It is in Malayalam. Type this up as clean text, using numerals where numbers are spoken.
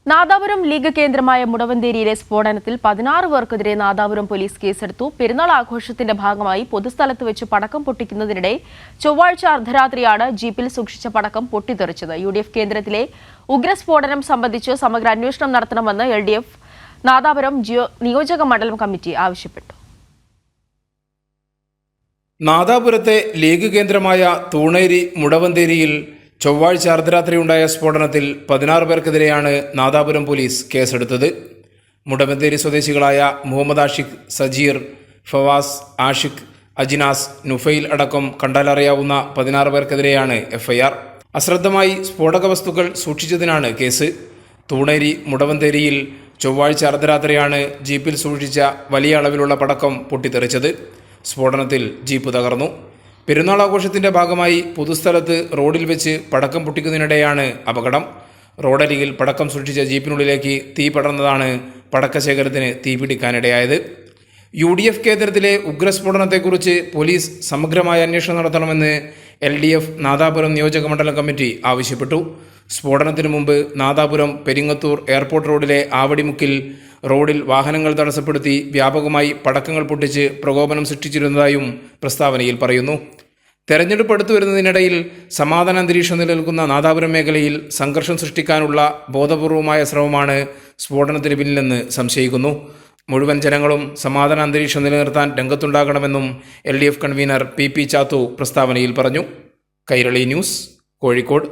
നാദാപുരം ലീഗ് കേന്ദ്രമായ മുടവന്തേരിയിലെ സ്ഫോടനത്തിൽ 16 പേർക്കെതിരെ നാദാപുരം പോലീസ് കേസെടുത്തു. പെരുന്നാൾ ആഘോഷത്തിന്റെ ഭാഗമായി പൊതുസ്ഥലത്ത് വെച്ച് പടക്കം പൊട്ടിക്കുന്നതിനിടെ ചൊവ്വാഴ്ച അർദ്ധരാത്രിയാണ് ജീപ്പിൽ സൂക്ഷിച്ച പടക്കം പൊട്ടിത്തെറിച്ചത്. UDF കേന്ദ്രത്തിലെ ഉഗ്രസ്ഫോടനം സംബന്ധിച്ച് സമഗ്ര അന്വേഷണം നടത്തണമെന്ന് LDF നാദാപുരം നിയോജക മണ്ഡലം കമ്മിറ്റി ആവശ്യപ്പെട്ടു. നാദാപുരത്തെ ലീഗ് കേന്ദ്രമായ തൂണേരി മുടവന്തേരിയിൽ ചൊവ്വാഴ്ച അർദ്ധരാത്രിയുണ്ടായ സ്ഫോടനത്തിൽ 16 പേർക്കെതിരെയാണ് നാദാപുരം പോലീസ് കേസെടുത്തത്. മുടവന്തേരി സ്വദേശികളായ മുഹമ്മദ് ആഷിഖ്, സജീർ, ഫവാസ്, ആഷിഖ്, അജിനാസ്, നുഫൈൽ അടക്കം കണ്ടാലറിയാവുന്ന 16 പേർക്കെതിരെയാണ് FIR. അശ്രദ്ധമായി സ്ഫോടക വസ്തുക്കൾ സൂക്ഷിച്ചതിനാണ് കേസ്. തൂണേരി മുടവന്തേരിയിൽ ചൊവ്വാഴ്ച അർദ്ധരാത്രിയാണ് ജീപ്പിൽ സൂക്ഷിച്ച വലിയ അളവിലുള്ള പടക്കം പൊട്ടിത്തെറിച്ചത്. സ്ഫോടനത്തിൽ ജീപ്പ് തകർന്നു. പെരുന്നാൾ ആഘോഷത്തിന്റെ ഭാഗമായി പൊതുസ്ഥലത്ത് റോഡിൽ വെച്ച് പടക്കം പൊട്ടിക്കുന്നതിനിടെയാണ് അപകടം. റോഡരികിൽ പടക്കം സൂക്ഷിച്ച ജീപ്പിനുള്ളിലേക്ക് തീ പടർന്നതാണ് പടക്കശേഖരത്തിന് തീപിടിക്കാനിടയായത്. UDF കേന്ദ്രത്തിലെ ഉഗ്രസ്ഫോടനത്തെക്കുറിച്ച് പോലീസ് സമഗ്രമായ അന്വേഷണം നടത്തണമെന്ന് LDF നാദാപുരം നിയോജക മണ്ഡലം കമ്മിറ്റി ആവശ്യപ്പെട്ടു. സ്ഫോടനത്തിനു മുമ്പ് നാദാപുരം പെരിങ്ങത്തൂർ എയർപോർട്ട് റോഡിലെ ആവടിമുക്കിൽ റോഡിൽ വാഹനങ്ങൾ തടസ്സപ്പെടുത്തി വ്യാപകമായി പടക്കങ്ങൾ പൊട്ടിച്ച് പ്രകോപനം സൃഷ്ടിച്ചിരുന്നതായും പ്രസ്താവനയിൽ പറയുന്നു. തെരഞ്ഞെടുപ്പ് അടുത്തു വരുന്നതിനിടയിൽ സമാധാന അന്തരീക്ഷം നിലനിൽക്കുന്ന നാദാപുരം മേഖലയിൽ സംഘർഷം സൃഷ്ടിക്കാനുള്ള ബോധപൂർവമായ ശ്രമമാണ് സ്ഫോടനത്തിന് പിന്നിലെന്ന് സംശയിക്കുന്നു. മുഴുവൻ ജനങ്ങളും സമാധാന അന്തരീക്ഷം നിലനിർത്താൻ രംഗത്തുണ്ടാകണമെന്നും LDF കൺവീനർ PP ചാത്തു പ്രസ്താവനയിൽ പറഞ്ഞു. കൈരളി ന്യൂസ്, കോഴിക്കോട്.